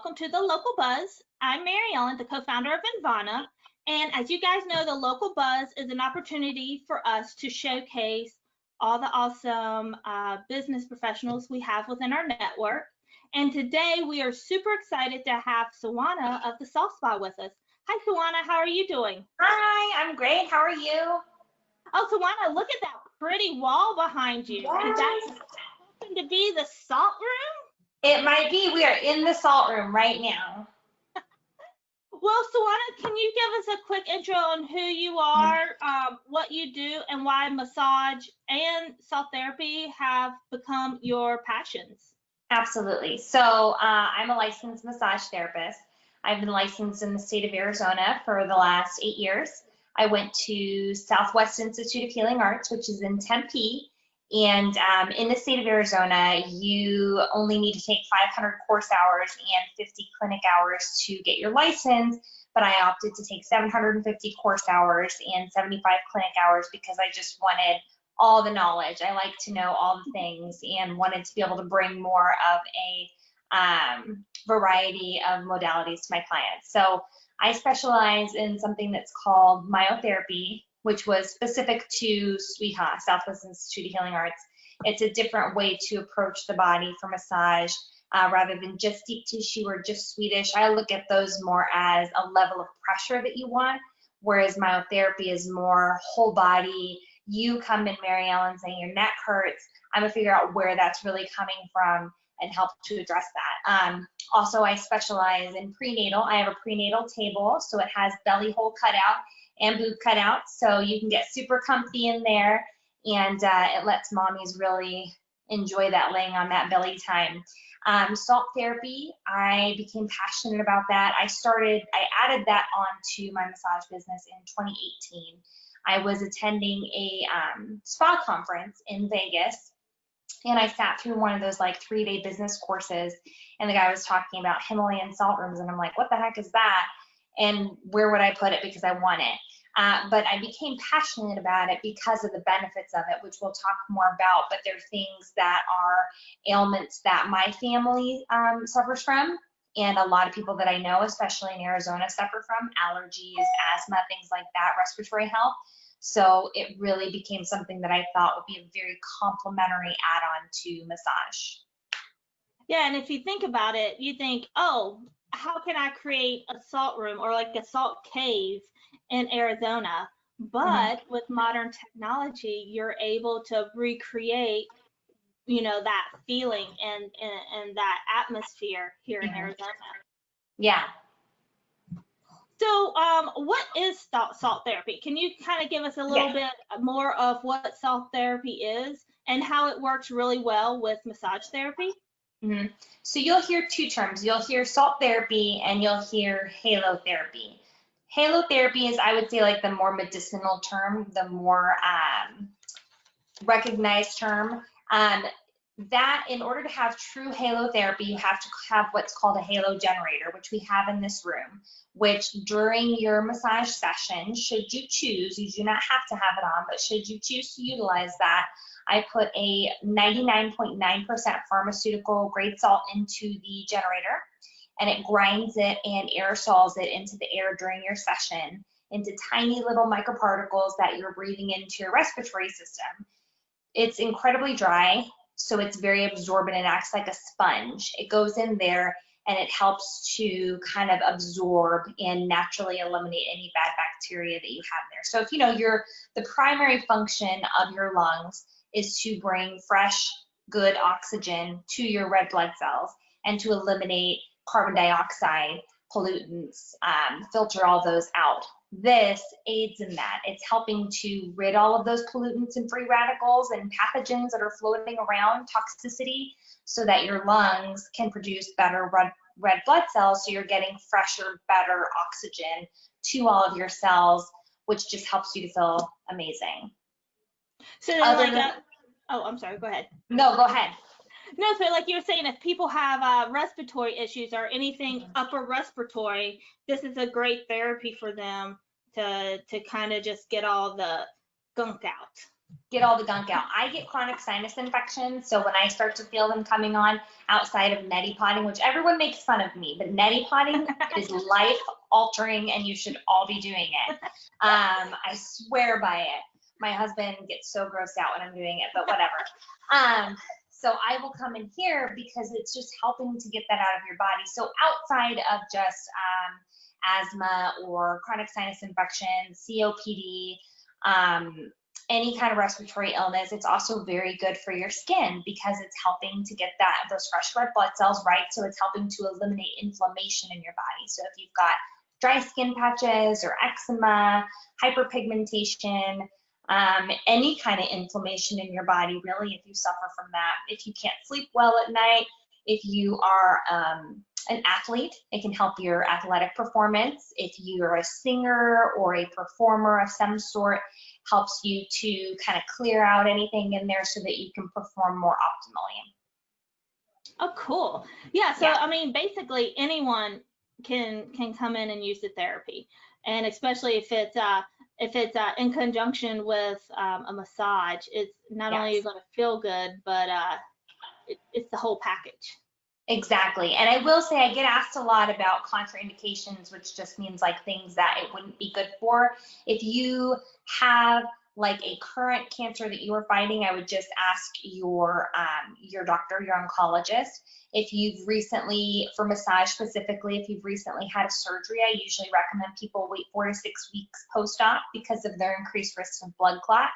welcome to the Local Buzz. I'm Mary Ellen, the co-founder of Invana, and as you guys know, the Local Buzz is an opportunity for us to showcase all the awesome business professionals we have within our network. And today we are super excited to have Sawana of the Salt Spa with us. Hi, Sawana, how are you doing? Hi, I'm great. How are you? Oh, Sawana, look at that pretty wall behind you. Yes. Is that happen to be the salt room? It might be. We are in the salt room right now. Well, Sawana, can you give us a quick intro on who you are, what you do, and why massage and salt therapy have become your passions? Absolutely. So I'm a licensed massage therapist. I've been licensed in the state of Arizona for the last 8 years. I went to Southwest Institute of Healing Arts, which is in Tempe. And in the state of Arizona, you only need to take 500 course hours and 50 clinic hours to get your license, but I opted to take 750 course hours and 75 clinic hours because I just wanted all the knowledge. I like to know all the things and wanted to be able to bring more of a variety of modalities to my clients. So I specialize in something that's called myotherapy, which was specific to SWIHA, Southwest Institute of Healing Arts. It's a different way to approach the body for massage rather than just deep tissue or just Swedish. I look at those more as a level of pressure that you want, whereas myotherapy is more whole body. You come in, Mary Ellen, saying your neck hurts. I'm gonna figure out where that's really coming from and help to address that. Also, I specialize in prenatal. I have a prenatal table, so it has belly hole cutout and boob cutout, so you can get super comfy in there, and it lets mommies really enjoy that laying on that belly time. Salt therapy, I became passionate about that. I added that onto my massage business in 2018. I was attending a spa conference in Vegas, and I sat through one of those like 3-day business courses, and the guy was talking about Himalayan salt rooms, and I'm like, what the heck is that? And where would I put it because I want it? But I became passionate about it because of the benefits of it, which we'll talk more about, but there are things that are ailments that my family suffers from, and a lot of people that I know, especially in Arizona, suffer from allergies, asthma, things like that, respiratory health. So it really became something that I thought would be a very complementary add-on to massage. Yeah, and if you think about it, you think, oh, how can I create a salt room or like a salt cave in Arizona? But with modern technology, you're able to recreate, you know, that feeling and that atmosphere here in Arizona. Yeah. So what is salt therapy? Can you kind of give us a little bit more of what salt therapy is and how it works really well with massage therapy? So you'll hear two terms. You'll hear salt therapy and you'll hear halotherapy. Halotherapy is, I would say, like the more medicinal term, the more recognized term. That in order to have true halotherapy, you have to have what's called a halo generator, which we have in this room, which during your massage session, should you choose, you do not have to have it on, but should you choose to utilize that, I put a 99.9% pharmaceutical grade salt into the generator, and it grinds it and aerosols it into the air during your session into tiny little microparticles that you're breathing into your respiratory system. It's incredibly dry, so it's very absorbent and acts like a sponge. It goes in there and it helps to kind of absorb and naturally eliminate any bad bacteria that you have there. So if you know the primary function of your lungs is to bring fresh, good oxygen to your red blood cells and to eliminate carbon dioxide, pollutants, filter all those out. This aids in that. It's helping to rid all of those pollutants and free radicals and pathogens that are floating around, toxicity, so that your lungs can produce better red blood cells, so you're getting fresher, better oxygen to all of your cells, which just helps you to feel amazing. So then oh, I'm sorry, go ahead. No, go ahead. No, so like you were saying, if people have respiratory issues or anything upper respiratory, this is a great therapy for them to kind of just get all the gunk out. get all the gunk out. I get chronic sinus infections, so when I start to feel them coming on outside of neti potting, which everyone makes fun of me, but neti potting is life altering and you should all be doing it. I swear by it. My husband gets so grossed out when I'm doing it, but whatever. So I will come in here because it's just helping to get that out of your body. So outside of just asthma or chronic sinus infection, COPD, any kind of respiratory illness, it's also very good for your skin because it's helping to get those fresh red blood cells, right? So it's helping to eliminate inflammation in your body. So if you've got dry skin patches or eczema, hyperpigmentation, any kind of inflammation in your body, really, if you suffer from that, if you can't sleep well at night, if you are an athlete, it can help your athletic performance. If you're a singer or a performer of some sort, helps you to kind of clear out anything in there so that you can perform more optimally. Oh, cool. Yeah, so I mean, basically anyone can come in and use the therapy, and especially if it's in conjunction with a massage, it's not only you're going to feel good, but it's the whole package. Exactly. And I will say I get asked a lot about contraindications, which just means like things that it wouldn't be good for. If you have like a current cancer that you are fighting, I would just ask your doctor, your oncologist. If you've recently, for massage specifically, if you've recently had a surgery, I usually recommend people wait 4 to 6 weeks post-op because of their increased risk of blood clots.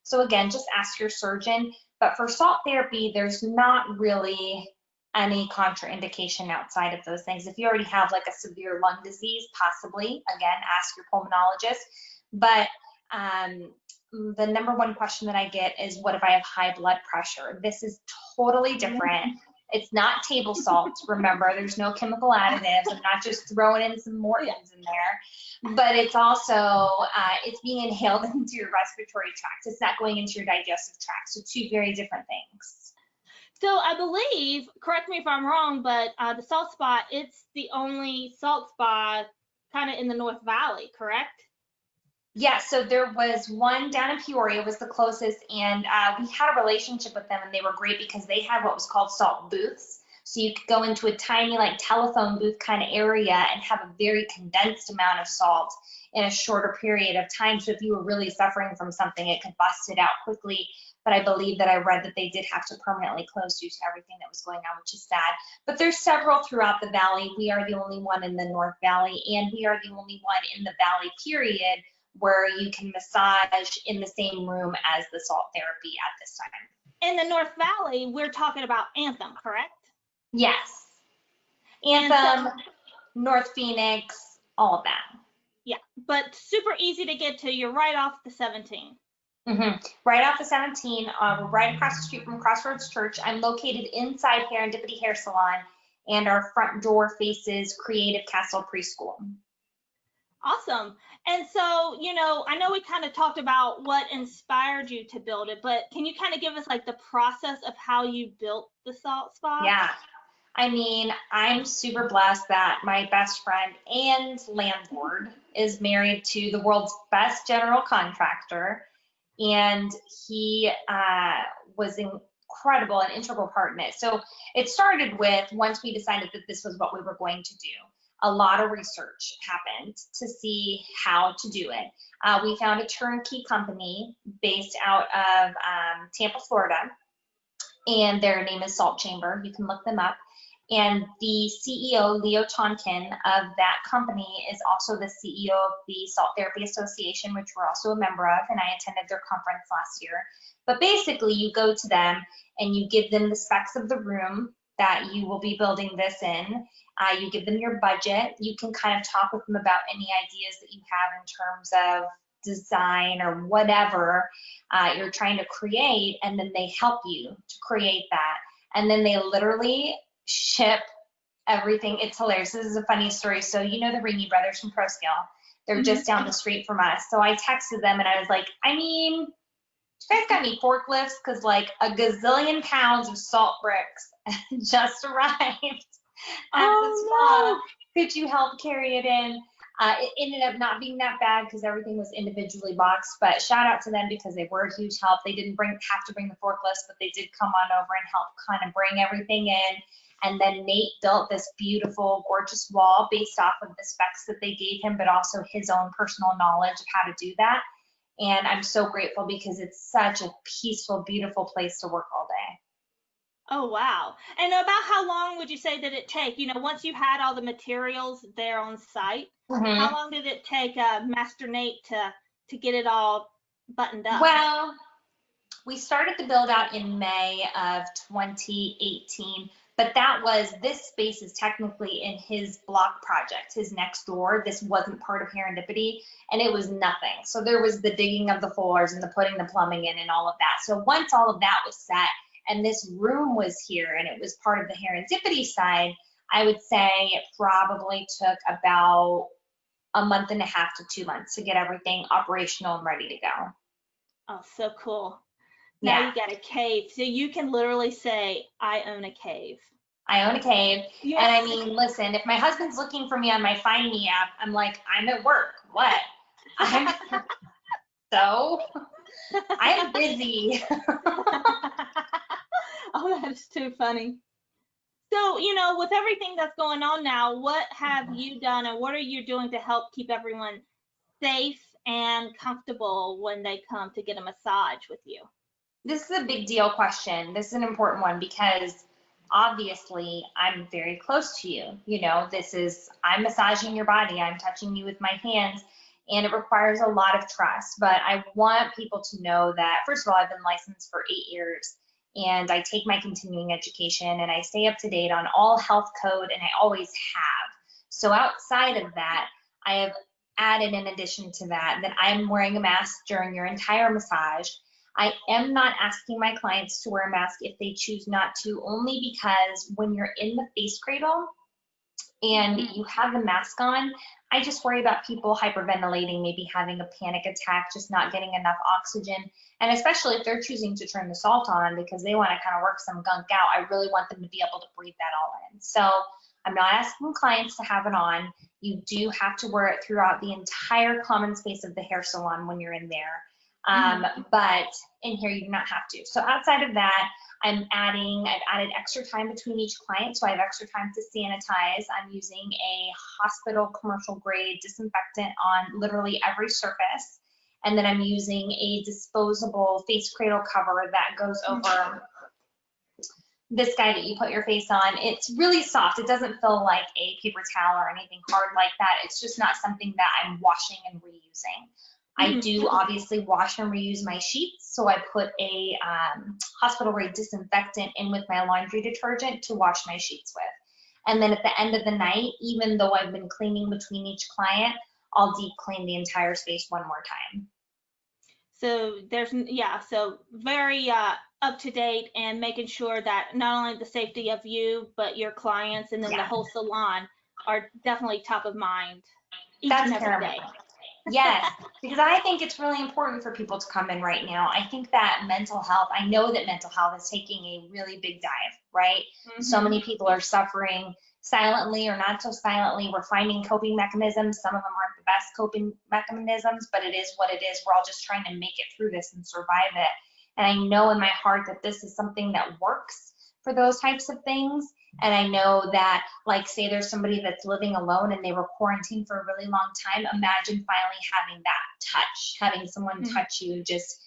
So again, just ask your surgeon. But for salt therapy, there's not really any contraindication outside of those things. If you already have like a severe lung disease, possibly, again, ask your pulmonologist. But the number one question that I get is, what if I have high blood pressure? This is totally different. It's not table salt. Remember, there's no chemical additives. I'm not just throwing in some Mortons in there, but it's also, it's being inhaled into your respiratory tract. It's not going into your digestive tract. So two very different things. So I believe, correct me if I'm wrong, but the salt spa, it's the only salt spa kind of in the North Valley, correct? Yeah, so there was one down in Peoria, was the closest, and we had a relationship with them, and they were great because they had what was called salt booths. So you could go into a tiny like telephone booth kind of area and have a very condensed amount of salt in a shorter period of time. So if you were really suffering from something, it could bust it out quickly. But I believe that I read that they did have to permanently close due to everything that was going on, which is sad. But there's several throughout the valley. We are the only one in the North Valley, and we are the only one in the valley, period, where you can massage in the same room as the salt therapy at this time. In the North Valley, we're talking about Anthem, correct? Yes. Anthem, North Phoenix, all of that. Yeah, but super easy to get to. You're right off the 17. Right off the 17, we're right across the street from Crossroads Church. I'm located inside Serendipity Hair Salon, and our front door faces Creative Castle Preschool. Awesome. And so, you know, I know we kind of talked about what inspired you to build it, but can you kind of give us like the process of how you built the salt spa? Yeah. I mean, I'm super blessed that my best friend and landlord is married to the world's best general contractor, and he was incredible and integral part in it. So it started with, once we decided that this was what we were going to do, a lot of research happened to see how to do it. We found a turnkey company based out of Tampa, Florida, and their name is Salt Chamber. You can look them up. And the CEO, Leo Tonkin, of that company is also the CEO of the Salt Therapy Association, which we're also a member of, and I attended their conference last year. But basically, you go to them and you give them the specs of the room that you will be building this in. You give them your budget. You can kind of talk with them about any ideas that you have in terms of design or whatever you're trying to create, and then they help you to create that. And then they literally ship everything. It's hilarious. This is a funny story. So you know the Ringy brothers from ProScale. They're just down the street from us. So I texted them and I was like, I mean, you guys got any forklifts? Because like a gazillion pounds of salt bricks just arrived at the spa. Could you help carry it in? It ended up not being that bad because everything was individually boxed, but shout out to them because they were a huge help. They didn't have to bring the forklifts, but they did come on over and help kind of bring everything in. And then Nate built this beautiful, gorgeous wall based off of the specs that they gave him, but also his own personal knowledge of how to do that. And I'm so grateful because it's such a peaceful, beautiful place to work all day. Oh, wow. And about how long would you say that it take? You know, once you had all the materials there on site, how long did it take Master Nate to get it all buttoned up? Well, we started the build out in May of 2018, but this space is technically in his block project, his next door. This wasn't part of Serendipity, and it was nothing. So there was the digging of the floors and the putting the plumbing in and all of that. So once all of that was set, and this room was here and it was part of the Serendipity side, I would say it probably took about a month and a half to 2 months to get everything operational and ready to go. Oh, so cool. Now you got a cave. So you can literally say, I own a cave. I own a cave. Yes. And I mean, listen, if my husband's looking for me on my Find Me app, I'm like, I'm at work. What? So I'm busy. Oh, that's too funny. So, you know, with everything that's going on now, what have you done and what are you doing to help keep everyone safe and comfortable when they come to get a massage with you? This is a big deal question. This is an important one because obviously I'm very close to you. You know, I'm massaging your body, I'm touching you with my hands, and it requires a lot of trust. But I want people to know that, first of all, I've been licensed for 8 years. And I take my continuing education and I stay up to date on all health code, and I always have. So outside of that, I have added in addition to that I'm wearing a mask during your entire massage. I am not asking my clients to wear a mask if they choose not to, only because when you're in the face cradle and you have the mask on, I just worry about people hyperventilating, maybe having a panic attack, just not getting enough oxygen. And especially if they're choosing to turn the salt on because they want to kind of work some gunk out, I really want them to be able to breathe that all in. So I'm not asking clients to have it on. You do have to wear it throughout the entire common space of the hair salon when you're in there. But in here, you do not have to. So outside of that, I've added extra time between each client. So I have extra time to sanitize. I'm using a hospital commercial grade disinfectant on literally every surface. And then I'm using a disposable face cradle cover that goes over this guy that you put your face on. It's really soft. It doesn't feel like a paper towel or anything hard like that. It's just not something that I'm washing and reusing. I do obviously wash and reuse my sheets, so I put a hospital grade disinfectant in with my laundry detergent to wash my sheets with. And then at the end of the night, even though I've been cleaning between each client, I'll deep clean the entire space one more time. So so very up to date and making sure that not only the safety of you, but your clients and then the whole salon are definitely top of mind each and every day. Yes, because I think it's really important for people to come in right now. I think that I know that mental health is taking a really big dive, right? So many people are suffering silently or not so silently. We're finding coping mechanisms. Some of them aren't the best coping mechanisms, but it is what it is. We're all just trying to make it through this and survive it. And I know in my heart that this is something that works for those types of things. And I know that, like, say there's somebody that's living alone and they were quarantined for a really long time. Imagine finally having that touch, having someone touch you just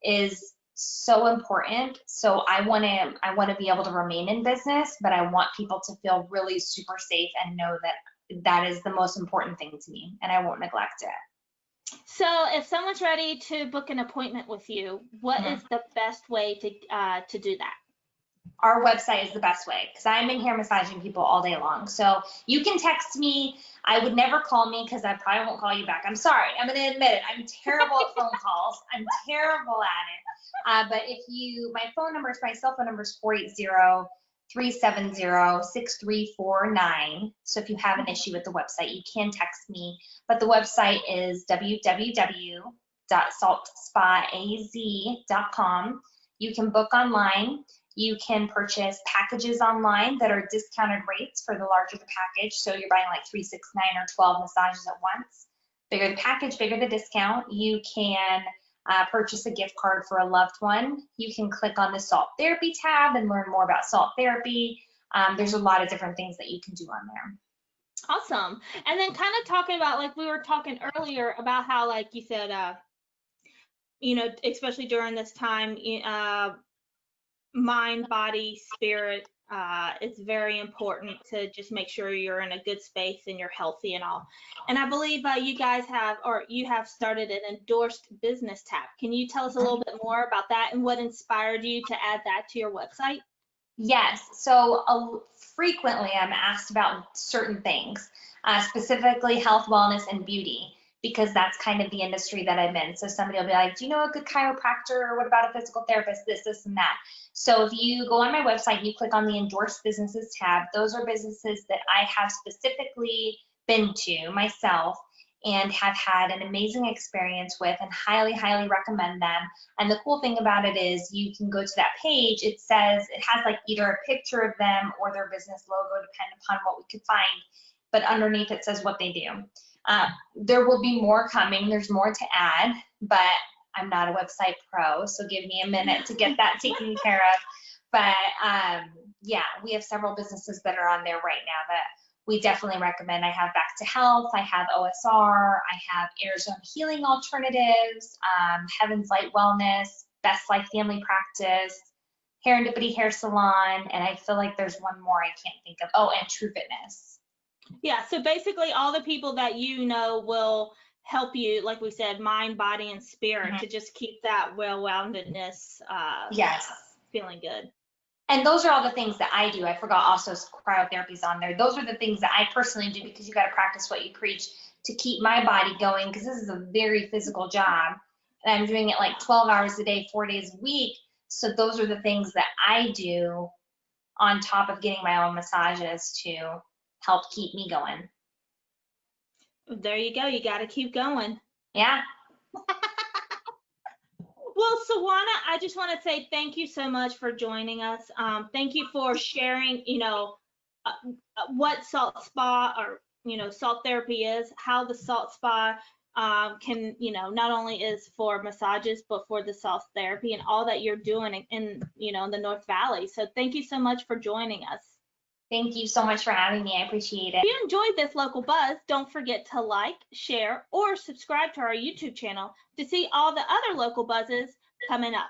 is so important. So I want to be able to remain in business, but I want people to feel really super safe and know that that is the most important thing to me, and I won't neglect it. So if someone's ready to book an appointment with you, what is the best way to do that? Our website is the best way because I'm in here massaging people all day long. So you can text me. I would never call me because I probably won't call you back. I'm sorry. I'm going to admit it. I'm terrible at phone calls. I'm terrible at it. But my cell phone number is 480-370-6349. So if you have an issue with the website, you can text me. But the website is www.saltspaaz.com. You can book online. You can purchase packages online that are discounted rates for the larger the package. So you're buying like 3, 6, 9, or 12 massages at once. Bigger the package, bigger the discount. You can purchase a gift card for a loved one. You can click on the Salt Therapy tab and learn more about salt therapy. There's a lot of different things that you can do on there. Awesome. And then kind of talking about, like we were talking earlier about how, like you said, you know, especially during this time, mind, body, spirit, it's very important to just make sure you're in a good space and you're healthy and all. And I believe you guys have, or you have started an endorsed business tab. Can you tell us a little bit more about that and what inspired you to add that to your website? Yes, so frequently I'm asked about certain things, specifically health, wellness, and beauty, because that's kind of the industry that I'm in. So somebody will be like, do you know a good chiropractor, or what about a physical therapist, this, and that. So if you go on my website and you click on the Endorsed Businesses tab, those are businesses that I have specifically been to myself and have had an amazing experience with, and highly, highly recommend them. And the cool thing about it is you can go to that page, it says, it has like either a picture of them or their business logo, depending upon what we could find, but underneath it says what they do. There will be more coming, there's more to add, but I'm not a website pro, so give me a minute to get that taken care of. But yeah, we have several businesses that are on there right now that we definitely recommend. I have Back to Health, I have OSR, I have Arizona Healing Alternatives, Heaven's Light Wellness, Best Life Family Practice, Serendipity Hair Salon, and I feel like there's one more I can't think of. Oh, and True Fitness. Yeah, so basically all the people that you know will help you, like we said, mind, body, and spirit, to just keep that well-roundedness Yes. feeling good. And those are all the things that I do. I forgot also cryotherapy's on there. Those are the things that I personally do, because you got to practice what you preach to keep my body going, because this is a very physical job. And I'm doing it like 12 hours a day, 4 days a week. So those are the things that I do on top of getting my own massages to help keep me going. There you go. You got to keep going. Yeah. Well, Sawana, I just want to say thank you so much for joining us. Thank you for sharing, you know, what salt spa, or, you know, salt therapy is, how the salt spa can, you know, not only is for massages, but for the salt therapy and all that you're doing in, you know, in the North Valley. So thank you so much for joining us. Thank you so much for having me. I appreciate it. If you enjoyed this local buzz, don't forget to like, share, or subscribe to our YouTube channel to see all the other local buzzes coming up.